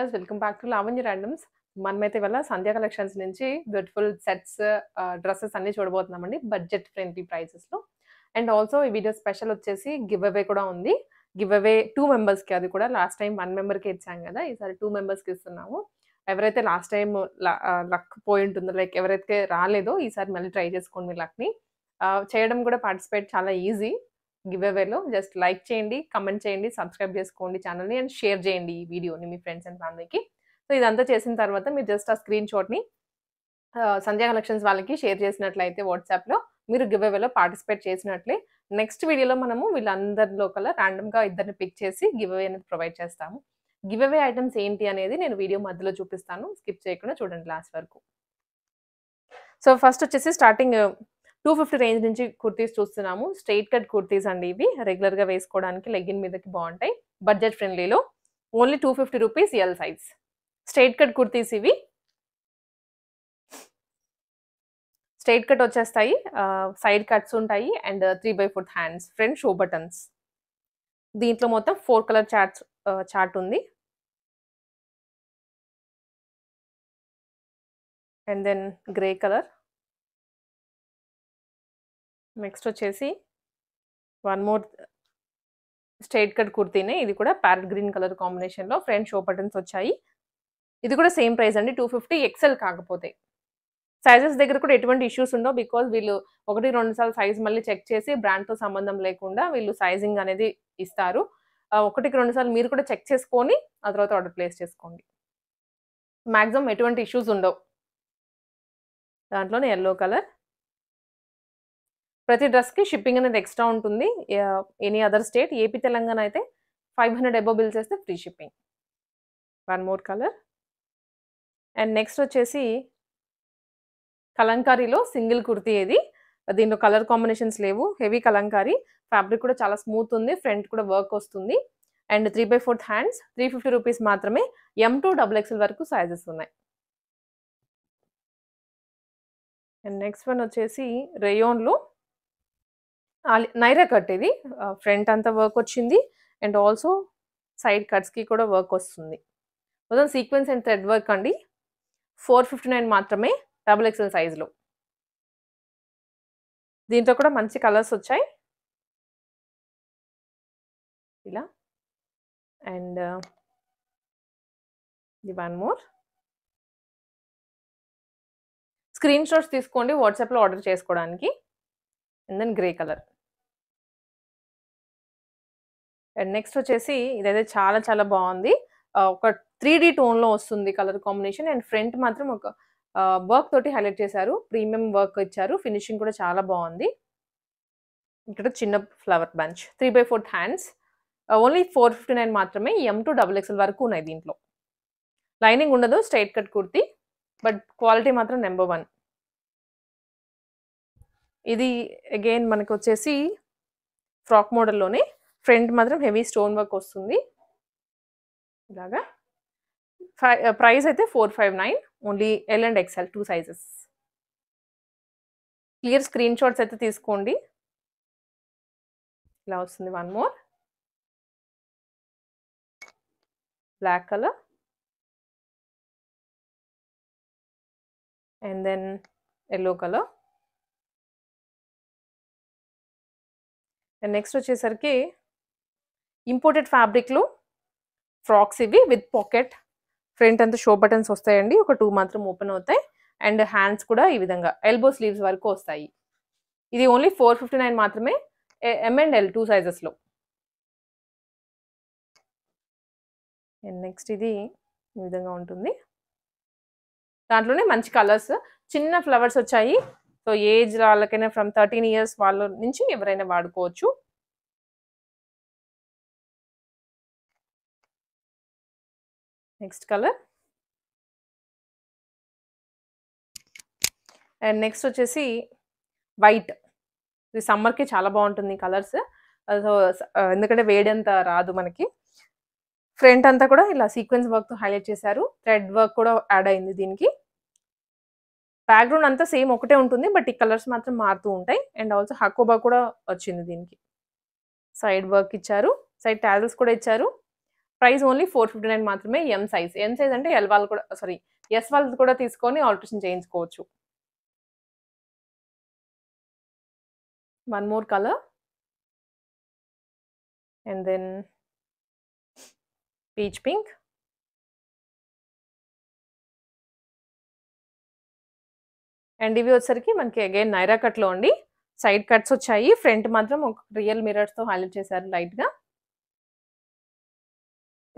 Viewers welcome back to Lavanya randoms. మనమైతే ఇవాళ సంధ్య collections నుంచి బ్యూటిఫుల్ సెట్స్ డ్రెస్సెస్ అన్ని చూడబోతున్నామండి బడ్జెట్ ఫ్రెండ్లీ ప్రైసెస్లో. అండ్ ఆల్సో ఈ వీడియో స్పెషల్ వచ్చేసి గివ్ అవే కూడా ఉంది. గివ్ అవే 2 మెంబర్స్కి, అది కూడా లాస్ట్ టైం 1 మెంబర్కి ఇచ్చాం కదా, ఈసారి 2 మెంబర్స్కి ఇస్తున్నాము. ఎవరైతే లాస్ట్ టైం లక్ పోయి ఉంటుందో, లైక్ ఎవరైతే రాలేదో ఈసారి మళ్ళీ ట్రై చేసుకోండి మీ లక్ని. చేయడం కూడా పార్టిసిపేట్ చాలా ఈజీ. గివ్ అవేలో జస్ట్ లైక్ చేయండి, కమెంట్ చేయండి, సబ్స్క్రైబ్ చేసుకోండి ఛానల్ని అండ్ షేర్ చేయండి ఈ వీడియోని మీ ఫ్రెండ్స్ అండ్ ఫ్యామిలీకి. సో ఇదంతా చేసిన తర్వాత మీరు జస్ట్ ఆ స్క్రీన్ షాట్ని సంధ్య కలెక్షన్స్ వాళ్ళకి షేర్ చేసినట్లయితే వాట్సాప్లో మీరు గివ్ అవేలో పార్టిసిపేట్ చేసినట్లే నెక్స్ట్ వీడియోలో మనము వీళ్ళందరిలో కల్లా ర్యాండమ్గా ఇద్దరిని పిక్ చేసి గివ్ అవే అనేది ప్రొవైడ్ చేస్తాము. గివ్ అవే ఐటమ్స్ ఏంటి అనేది నేను వీడియో మధ్యలో చూపిస్తాను, స్కిప్ చేయకుండా చూడండి లాస్ట్ వరకు. సో ఫస్ట్ వచ్చేసి స్టార్టింగ్ 250 రేంజ్ నుంచి కుర్తీస్ చూస్తున్నాము. స్ట్రైట్ కట్ కుర్తీస్ అండి ఇవి, రెగ్యులర్గా వేసుకోవడానికి లెగ్గిన్ మీదకి బాగుంటాయి. బడ్జెట్ ఫ్రెండ్లీలో only 250 rupees L size straight cut kurtis ఇవి. స్ట్రైట్ కట్ వచ్చేస్తాయి, సైడ్ కట్స్ ఉంటాయి and 3/4 hands, front show buttons. దీంట్లో మొత్తం 4 కలర్ చార్ట్ ఉంది. And then grey colour. Next వచ్చేసి వన్ మోర్ స్ట్రైట్ కట్ కుర్తీనే, ఇది కూడా ప్యారెట్ గ్రీన్ కలర్ కాంబినేషన్లో ఫ్రంట్ షో బటన్స్ వచ్చాయి. ఇది కూడా సేమ్ ప్రైస్ అండి, 250 ఎక్సెల్. కాకపోతే సైజెస్ దగ్గర కూడా ఎటువంటి ఇష్యూస్ ఉండవు, బికాజ్ వీళ్ళు 1-2 సార్లు సైజ్ మళ్ళీ చెక్ చేసి బ్రాండ్తో సంబంధం లేకుండా వీళ్ళు సైజింగ్ అనేది ఇస్తారు. 1-2 సార్లు మీరు కూడా చెక్ చేసుకొని ఆ తర్వాత ఆర్డర్ ప్లేస్ చేసుకోండి. మ్యాక్సిమం ఎటువంటి ఇష్యూస్ ఉండవు. దాంట్లోనే ఎల్లో కలర్. ప్రతి డ్రెస్కి షిప్పింగ్ అనేది ఎక్స్ట్రా ఉంటుంది. Any other state, AP Telangana అయితే 500 అబోవ్ బిల్ చేస్తే free shipping. One more colour. And next వచ్చేసి కలంకారీలో సింగిల్ కుర్తీ. ఇది దీంట్లో కలర్ కాంబినేషన్స్ లేవు, హెవీ కలంకారీ. ఫ్యాబ్రిక్ కూడా చాలా స్మూత్ ఉంది, ఫ్రంట్ కూడా వర్క్ వస్తుంది. అండ్ 3/4 హ్యాండ్స్, 350 రూపీస్ మాత్రమే. M to XXL వరకు సైజెస్ ఉన్నాయి. అండ్ నెక్స్ట్ వన్ వచ్చేసి రేయోన్లో నైరా కట్. ఇది ఫ్రంట్ అంతా వర్క్ వచ్చింది అండ్ ఆల్సో సైడ్ కట్స్కి కూడా వర్క్ వస్తుంది. మొత్తం సీక్వెన్స్ అండ్ థ్రెడ్ వర్క్ అండి. 459 మాత్రమే XXL సైజులో. దీంట్లో కూడా మంచి కలర్స్ వచ్చాయి ఇలా. అండ్ ఇది వన్ మోర్. స్క్రీన్ షాట్స్ తీసుకోండి వాట్సాప్లో ఆర్డర్ చేసుకోవడానికి. And then grey colour. And next వచ్చేసి ఇదైతే చాలా చాలా బాగుంది. ఒక 3D టోన్లో వస్తుంది కలర్ కాంబినేషన్. అండ్ ఫ్రంట్ మాత్రం ఒక వర్క్ తోటి హైలైట్ చేశారు, ప్రీమియం వర్క్ ఇచ్చారు. ఫినిషింగ్ కూడా చాలా బాగుంది. ఇక్కడ చిన్న ఫ్లవర్ బంచ్, 3/4 హ్యాండ్స్, ఓన్లీ 459 మాత్రమే. M to XXL వరకు ఉన్నాయి దీంట్లో. లైనింగ్ ఉండదు, straight cut kurti, but quality మాత్రం నెంబర్ 1. ఇది అగైన్ మనకి వచ్చేసి ఫ్రాక్ మోడల్లోనే, ఫ్రంట్ మాత్రం హెవీ స్టోన్ వర్క్ వస్తుంది ఇలాగా. ప్రైస్ అయితే 459, only L and XL 2 sizes. Clear screenshots అయితే తీసుకోండి. ఇలా వస్తుంది. One more black colour. And then yellow colour. And next వచ్చేసరికి ఇంపోర్టెడ్ ఫ్యాబ్రిక్లో ఫ్రాక్స్ ఇవి విత్ పాకెట్. ఫ్రంట్ అంతా షో బటన్స్ వస్తాయండి, ఒక 2 మాత్రం ఓపెన్ అవుతాయి. అండ్ హ్యాండ్స్ కూడా ఈ విధంగా ఎల్బో స్లీవ్స్ వరకు వస్తాయి. ఇది ఓన్లీ 459 మాత్రమే. M and L 2 సైజెస్లో. అండ్ నెక్స్ట్ ఇది ఈ విధంగా ఉంటుంది. దాంట్లోనే మంచి కలర్స్, చిన్న ఫ్లవర్స్ వచ్చాయి. సో ఏజ్ వాళ్ళకైనా ఫ్రమ్ 13 ఇయర్స్ వాళ్ళ నుంచి ఎవరైనా వాడుకోవచ్చు. Next colour. అండ్ నెక్స్ట్ వచ్చేసి వైట్. ఇది సమ్మర్కి చాలా బాగుంటుంది కలర్స్. సో ఎందుకంటే వేడి అంతా రాదు మనకి. ఫ్రంట్ అంతా కూడా ఇలా సీక్వెన్స్ వర్క్తో హైలైట్ చేశారు, థ్రెడ్ వర్క్ కూడా యాడ్ అయింది దీనికి. బ్యాక్గ్రౌండ్ అంతా సేమ్ ఒకటే ఉంటుంది, బట్ ఈ కలర్స్ మాత్రం మారుతూ ఉంటాయి. అండ్ ఆల్సో హకోబా కూడా వచ్చింది దీనికి. సైడ్ వర్క్ ఇచ్చారు, సైడ్ టాజల్స్ కూడా ఇచ్చారు. ప్రైస్ ఓన్లీ 459 మాత్రమే. ఎం సైజ్ అంటే ఎల్ వాళ్ళు కూడా ఎస్ వాళ్ళు కూడా తీసుకొని ఆల్టరేషన్ చేయించుకోవచ్చు. One more colour and then peach pink. And ఇవి వచ్చేసరికి మనకి అగైన్ నైరా కట్లో అండి. సైడ్ కట్స్ వచ్చాయి, ఫ్రంట్ మాత్రం ఒక రియల్ మిరర్స్తో హైలైట్ చేశారు లైట్గా.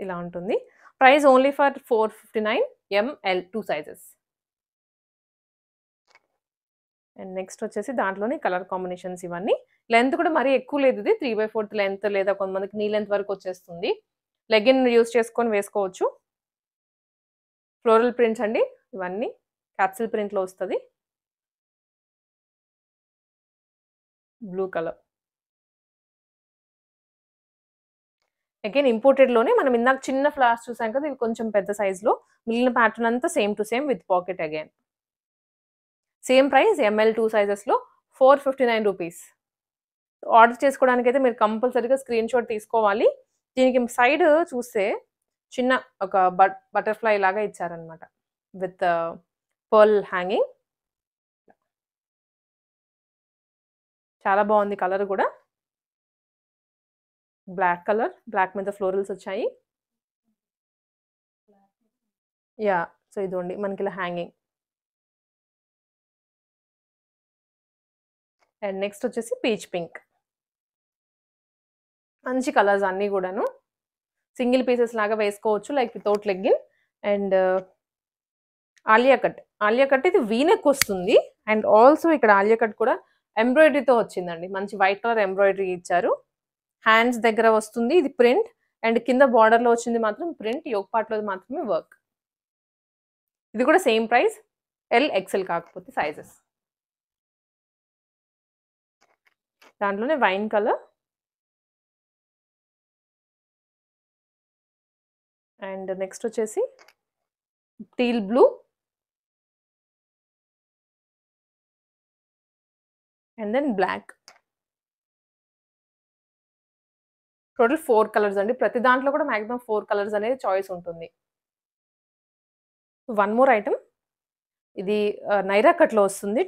ఇలా ఉంటుంది. Price only for 459 ML 2 sizes. And next వచ్చేసి దాంట్లోనే కలర్ కాంబినేషన్స్ ఇవన్నీ. లెంత్ కూడా మరీ ఎక్కువ లేదు, ఇది 3/4 లెంత్ లేదా కొంతమందికి నీ లెంత్ వరకు వచ్చేస్తుంది. లెగిన్ యూస్ చేసుకొని వేసుకోవచ్చు. ఫ్లోరల్ ప్రింట్స్ అండి ఇవన్నీ, క్యాప్సిల్ ప్రింట్లో వస్తుంది. బ్లూ కలర్ అగైన్ ఇంపోర్టెడ్లోనే. మనం ఇందాక చిన్న ఫ్లవర్స్ చూసాం కదా, ఇవి కొంచెం పెద్ద సైజులో. మిగిలిన ప్యాటర్న్ అంతా same to same with pocket again. Same price ML 2 సైజెస్లో 459 rupees. Order చేసుకోవడానికి అయితే మీరు కంపల్సరీగా స్క్రీన్ షాట్ తీసుకోవాలి. దీనికి సైడ్ చూస్తే చిన్న ఒక బటర్ఫ్లై లాగా ఇచ్చారనమాట విత్ పర్ల్ హ్యాంగింగ్. చాలా బాగుంది కలర్ కూడా. బ్లాక్ కలర్, బ్లాక్ మీద ఫ్లోరల్స్ వచ్చాయి. యా, సో ఇదిగోండి మనకి ఇలా హ్యాంగింగ్. అండ్ నెక్స్ట్ వచ్చేసి పీచ్ పింక్. మంచి కలర్స్ అన్నీ కూడాను. సింగిల్ పీసెస్ లాగా వేసుకోవచ్చు like without legging. And Alia cut ఇది వీనెక్ వస్తుంది. అండ్ ఆల్సో ఇక్కడ ఆలియా కట్ కూడా ఎంబ్రాయిడరీతో వచ్చిందండి. మంచి వైట్ కలర్ ఎంబ్రాయిడరీ ఇచ్చారు. హ్యాండ్స్ దగ్గర వస్తుంది ఇది ప్రింట్, అండ్ కింద బార్డర్లో వచ్చింది మాత్రం ప్రింట్. యోగ్ పార్ట్లో మాత్రమే వర్క్. ఇది కూడా సేమ్ ప్రైస్, ఎల్ ఎక్సెల్ కాకపోతే సైజెస్. దాంట్లోనే వైన్ కలర్ అండ్ నెక్స్ట్ వచ్చేసి teal blue and then black. Total 4 colours అండి. ప్రతి దాంట్లో కూడా మ్యాక్సిమం 4 కలర్స్ అనేది చాయిస్ ఉంటుంది. వన్ మోర్ ఐటమ్, ఇది నైరా కట్లో వస్తుంది.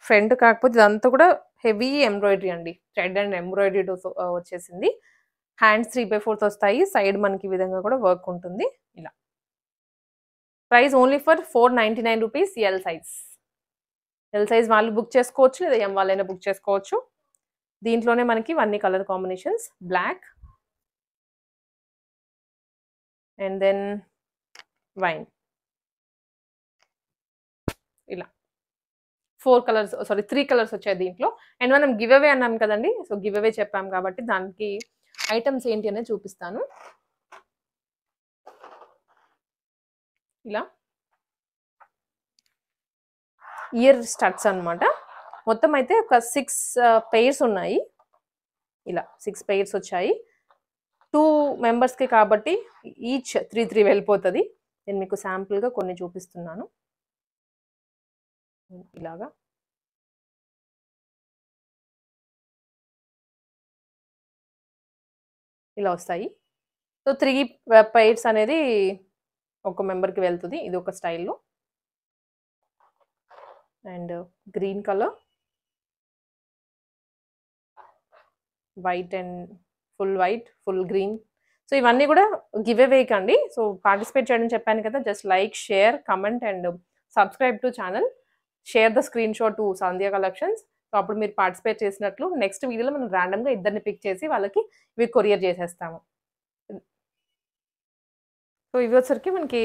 ఫ్రంట్ కాకపోతే ఇదంతా కూడా హెవీ ఎంబ్రాయిడరీ అండి. థ్రెడ్ అండ్ ఎంబ్రాయిడరీతో వచ్చేసింది. హ్యాండ్స్ 3/4 వస్తాయి. సైడ్ మనకి ఈ విధంగా కూడా వర్క్ ఉంటుంది. ఇలా price only for 499 rupees. L size. L size వాళ్ళు బుక్ చేసుకోవచ్చు, లేదా ఎం వాళ్ళైనా బుక్ చేసుకోవచ్చు. దీంట్లోనే మనకి అన్ని colour combinations, black and then wine. ఇలా 3 కలర్స్ వచ్చాయి దీంట్లో. అండ్ మనం గివ్ అవే అన్నాం కదండి, సో గివ్ అవే చెప్పాం కాబట్టి దానికి ఐటమ్స్ ఏంటి అనేది చూపిస్తాను. ఇలా ఇయర్ స్టడ్స్ అనమాట. మొత్తం అయితే ఒక 6 పెయిర్స్ ఉన్నాయి. ఇలా 6 పెయిర్స్ వచ్చాయి. 2 మెంబర్స్కి కాబట్టి ఈచ్ 3 వెళ్ళిపోతుంది. నేను మీకు శాంపుల్గా కొన్ని చూపిస్తున్నాను. ఇలాగా ఇలా వస్తాయి. సో 3 పెయిర్స్ అనేది ఒక మెంబర్కి వెళ్తుంది. ఇది ఒక స్టైల్లో. And green colour, white and full white, full green. So ఇవన్నీ కూడా గివ్ అవే కండి. సో పార్టిసిపేట్ చేయడం చెప్పాను కదా, just like, share, comment and subscribe to channel. Share the screen shot to Sandhya collections. So అప్పుడు మీరు పార్టిసిపేట్ చేసినట్లు. Next వీడియోలో మనం ర్యాండమ్గా ఇద్దరిని పిక్ చేసి వాళ్ళకి ఇవి కొరియర్ చేసేస్తాము. సో ఇవి వచ్చరికి మనకి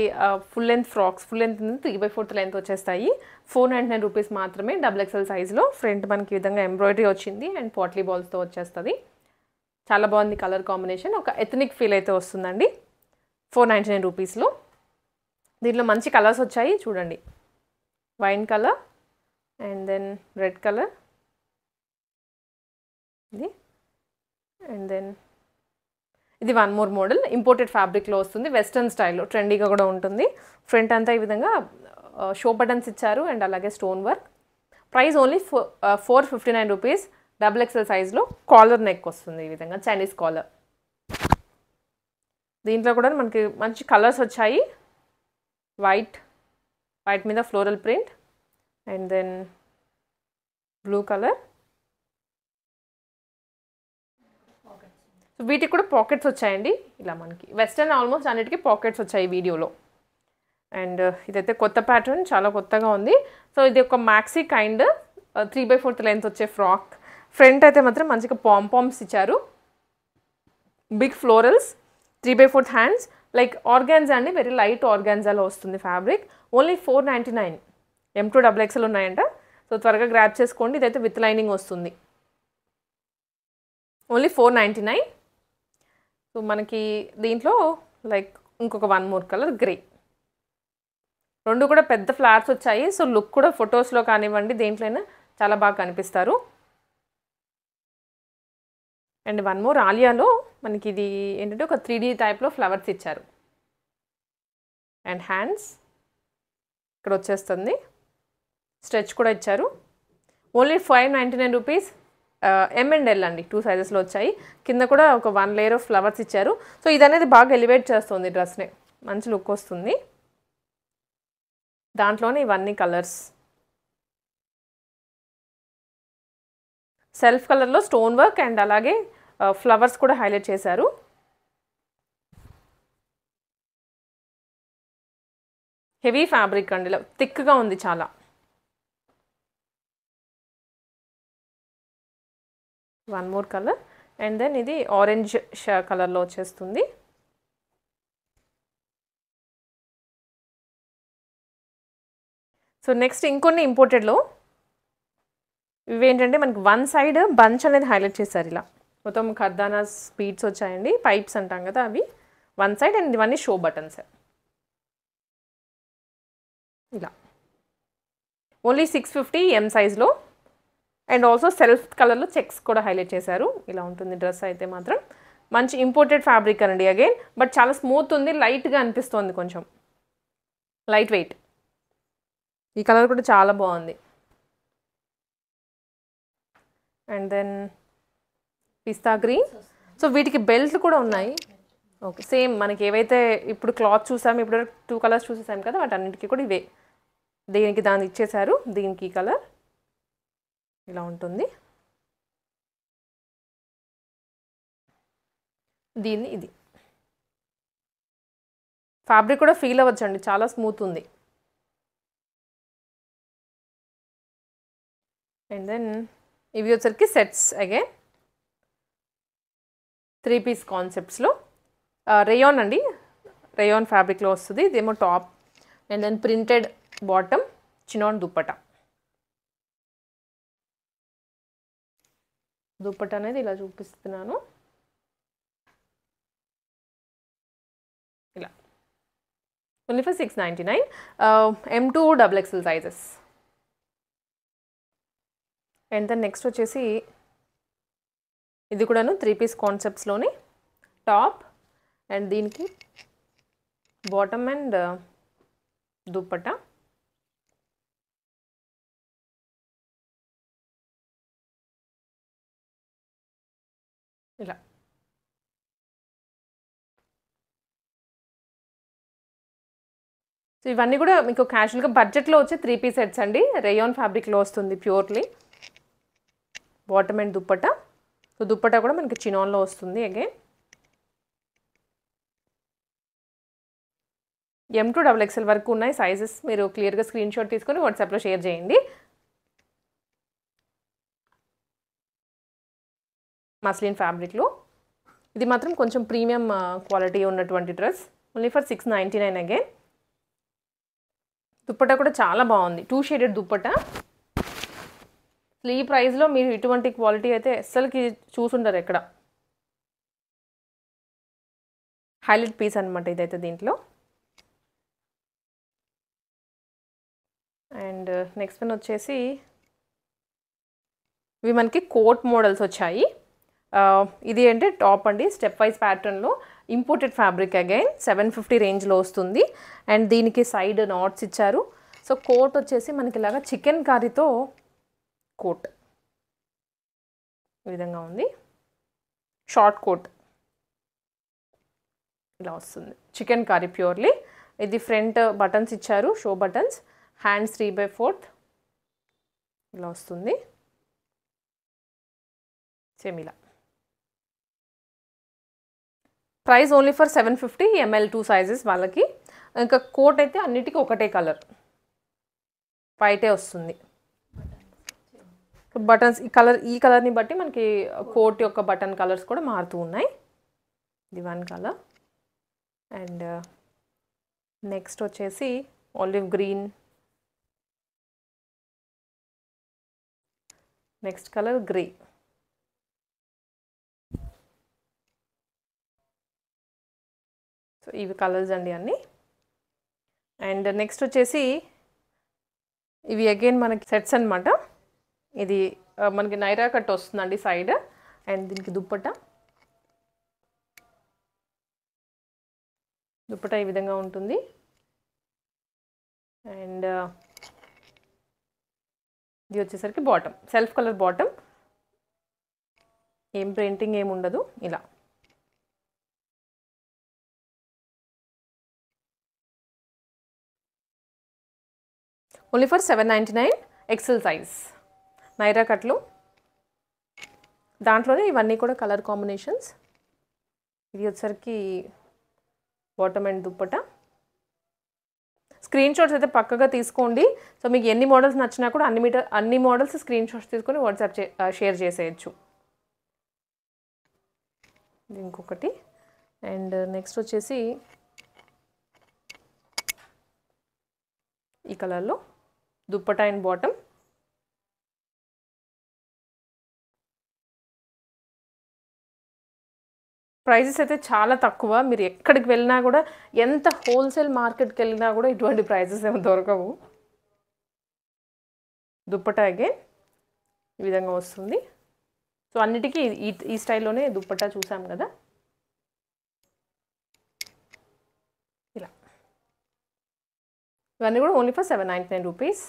full length frocks, full length 3/4 length వచ్చేస్తాయి. 499 రూపీస్ మాత్రమే. XXL సైజులో. ఫ్రంట్ మనకి ఈ విధంగా ఎంబ్రాయిడరీ వచ్చింది అండ్ పాట్లీ బాల్స్తో వచ్చేస్తుంది. చాలా బాగుంది కలర్ కాంబినేషన్. ఒక ఎథనిక్ ఫీల్ అయితే వస్తుందండి 499 రూపీస్లో. దీంట్లో మంచి కలర్స్ వచ్చాయి చూడండి. Wine colour and then red colour, ఇది అండ్ దెన్ ఇది వన్ మోర్ మోడల్. ఇంపోర్టెడ్ ఫ్యాబ్రిక్లో వస్తుంది. వెస్ట్రన్ స్టైల్లో ట్రెండీగా కూడా ఉంటుంది. ఫ్రంట్ అంతా ఈ విధంగా షో బటన్స్ ఇచ్చారు అండ్ అలాగే stone work. Price only 459 rupees. XXL సైజ్లో. కాలర్ నెక్ వస్తుంది ఈ విధంగా, చైనీస్ కాలర్. దీంట్లో కూడా మనకి మంచి కలర్స్ వచ్చాయి. వైట్ మీద floral print and then blue colour. So వీటికి కూడా పాకెట్స్ వచ్చాయండి. ఇలా మనకి వెస్టర్న్ ఆల్మోస్ట్ అన్నిటికీ పాకెట్స్ వచ్చాయి వీడియోలో. అండ్ ఇదైతే కొత్త ప్యాటర్న్, చాలా కొత్తగా ఉంది. సో ఇది ఒక మ్యాక్సీ కైండ్ 3/4 లెంత్ వచ్చే ఫ్రాక్. ఫ్రంట్ అయితే మాత్రం మంచిగా పాంపామ్స్ ఇచ్చారు, big florals, 3/4 hands, like organza అండి, వెరీ లైట్ ఆర్గాన్జాలో వస్తుంది ఫ్యాబ్రిక్. ఓన్లీ 499. M2 XXL ఉన్నాయంట. సో త్వరగా గ్రాప్ చేసుకోండి. ఇదైతే విత్ లైనింగ్ వస్తుంది. ఓన్లీ 499. సో మనకి దీంట్లో లైక్ ఇంకొక 1 more కలర్ గ్రే. రెండు కూడా పెద్ద ఫ్లాట్స్ వచ్చాయి. సో లుక్ కూడా ఫొటోస్లో కానివ్వండి దేంట్లోనే చాలా బాగా కనిపిస్తారు. అండ్ 1 more ఆలియాలో మనకి ఇది ఏంటంటే ఒక 3D టైప్లో ఫ్లవర్స్ ఇచ్చారు. అండ్ హ్యాండ్స్ ఇక్కడ వచ్చేస్తుంది, స్ట్రెచ్ కూడా ఇచ్చారు. Only 599 rupees. M and L అండి, 2 సైజెస్లో వచ్చాయి. కింద కూడా ఒక 1 లేయర్ ఆఫ్ ఫ్లవర్స్ ఇచ్చారు. సో ఇది అనేది బాగా ఎలివేట్ చేస్తుంది డ్రెస్ని, మంచి లుక్ వస్తుంది. దాంట్లోనే ఇవన్నీ కలర్స్. సెల్ఫ్ కలర్లో స్టోన్ వర్క్ అండ్ అలాగే ఫ్లవర్స్ కూడా హైలైట్ చేశారు. హెవీ ఫ్యాబ్రిక్ అండి, ఇలా థిక్గా ఉంది చాలా. One more colour and then ఇది ఆరెంజ్ కలర్లో వచ్చేస్తుంది. సో నెక్స్ట్ ఇంకొన్ని ఇంపోర్టెడ్లో ఇవేంటంటే మనకి 1 సైడ్ బంచ్ అనేది హైలైట్ చేశారు. ఇలా మొత్తం ఖర్దానా బీడ్స్ వచ్చాయండి, పైప్స్ అంటాం కదా అవి 1 సైడ్. అండ్ ఇవన్నీ షో బటన్స్. ఇలా ఓన్లీ 650 M సైజ్లో. అండ్ ఆల్సో సెల్ఫ్ కలర్లో చెక్స్ కూడా హైలైట్ చేశారు. ఇలా ఉంటుంది డ్రెస్ అయితే మాత్రం. మంచి ఇంపోర్టెడ్ ఫ్యాబ్రిక్ అండి అగైన్, బట్ చాలా స్మూత్ ఉంది, లైట్గా అనిపిస్తుంది, కొంచెం లైట్ వెయిట్. ఈ కలర్ కూడా చాలా బాగుంది. And then pista green. So వీటికి బెల్ట్లు కూడా ఉన్నాయి. ఓకే, సేమ్ మనకి ఏవైతే ఇప్పుడు క్లాత్ చూసాము, ఇప్పుడు 2 కలర్స్ చూసేసాం కదా, వాటన్నిటికీ కూడా ఇవే. దీనికి దాన్ని ఇచ్చేసారు, దీనికి కలర్ ఇలా ఉంటుంది, దీన్ని ఇది. ఫ్యాబ్రిక్ కూడా ఫీల్ అవ్వచ్చండి, చాలా స్మూత్ ఉంది. అండ్ దెన్ ఇవి వచ్చరికి సెట్స్ అగైన్ 3 పీస్ కాన్సెప్ట్స్లో. రేయాన్ అండి, రేయాన్ ఫ్యాబ్రిక్లో వస్తుంది. ఇదేమో top and then printed bottom, chinon dupatta. Dupatta అనేది ఇలా చూపిస్తున్నాను. ఇలా only for 699. M2 XXL sizes. And then next వచ్చేసి ఇది కూడాను 3 పీస్ కాన్సెప్ట్స్లోని టాప్ అండ్ దీనికి బాటమ్ అండ్ దుప్పటా. ఇలా సో ఇవన్నీ కూడా మీకు క్యాజువల్గా బడ్జెట్లో వచ్చే 3 పీస్ సెట్స్ అండి. రేయాన్ ఫ్యాబ్రిక్లో వస్తుంది purely. Bottom and dupatta. So dupatta కూడా మనకి చినాన్లో వస్తుంది అగైన్. M2 XXL వరకు ఉన్నాయి సైజెస్. మీరు క్లియర్గా స్క్రీన్ షాట్ తీసుకొని వాట్సాప్లో షేర్ చేయండి. మస్లిన్ ఫ్యాబ్రిక్లో ఇది మాత్రం కొంచెం ప్రీమియం క్వాలిటీ ఉన్నటువంటి dress. Only for 699 again. Dupatta కూడా చాలా బాగుంది, 2 షేడెడ్ దుప్పటా. ఈ ప్రైస్లో మీరు ఇటువంటి క్వాలిటీ అయితే అస్సలకి చూసుంటారు ఎక్కడ. హైలైట్ పీస్ అనమాట ఇదైతే దీంట్లో. అండ్ నెక్స్ట్ వన్ వచ్చేసి ఇవి మనకి కోట్ మోడల్స్ వచ్చాయి. ఇది అంటే టాప్ అండి, స్టెప్ వైజ్ ప్యాటర్న్లో ఇంపోర్టెడ్ ఫ్యాబ్రిక్ అగైన్ 750 రేంజ్లో వస్తుంది. అండ్ దీనికి సైడ్ నాట్స్ ఇచ్చారు. సో కోట్ వచ్చేసి మనకి ఇలాగా చికెన్ కర్రీతో కోట్ ఈ విధంగా ఉంది, షార్ట్ కోట్ ఇలా వస్తుంది. Chicken curry purely. ఇది ఫ్రంట్ బటన్స్ ఇచ్చారు, షో బటన్స్. హ్యాండ్స్ 3/4 ఇలా వస్తుంది. సేమ్ ఇలా. Price only for 750 ml 2 sizes వాళ్ళకి. ఇంకా కోట్ అయితే అన్నిటికీ ఒకటే కలర్, వైటే వస్తుంది. బటన్స్ ఈ కలర్ని బట్టి మనకి కోట్ యొక్క బటన్ కలర్స్ కూడా మారుతూ ఉన్నాయి. ఇది 1 కలర్. అండ్ నెక్స్ట్ వచ్చేసి olive green. Next colour grey. So ఇవి కలర్స్ అండి అన్నీ. అండ్ నెక్స్ట్ వచ్చేసి ఇవి అగైన్ మనకి సెట్స్ అనమాట. ఇది మనకి నైరా కట్ వస్తుందండి సైడ్. అండ్ దీనికి దుప్పట ఈ విధంగా ఉంటుంది. అండ్ ఇది వచ్చేసరికి బాటమ్, సెల్ఫ్ కలర్ బాటమ్, ఏం ప్రింటింగ్ ఏమి ఉండదు. ఇలా only for 799 XL size. Naira కట్లు, దాంట్లోనే ఇవన్నీ కూడా కలర్ కాంబినేషన్స్. ఇది వచ్చేసరికి bottom and dupatta. Screenshots అయితే పక్కగా తీసుకోండి. సో మీకు ఎన్ని మోడల్స్ నచ్చినా కూడా అన్ని మోడల్స్ స్క్రీన్ షాట్స్ తీసుకొని వాట్సాప్ షేర్ చేసేయచ్చు. ఇది ఇంకొకటి. అండ్ నెక్స్ట్ వచ్చేసి ఈ కలర్లో దుప్పట అండ్ బాటమ్. ప్రైజెస్ అయితే చాలా తక్కువ. మీరు ఎక్కడికి వెళ్ళినా కూడా, ఎంత హోల్సేల్ మార్కెట్కి వెళ్ళినా కూడా ఇటువంటి ప్రైజెస్ ఏమో దొరకవు. దుప్పట అగైన్ ఈ విధంగా వస్తుంది. సో అన్నిటికీ ఈ స్టైల్లోనే దుప్పట చూసాం కదా. ఇలా ఇవన్నీ కూడా ఓన్లీ ఫర్ 799 రూపీస్.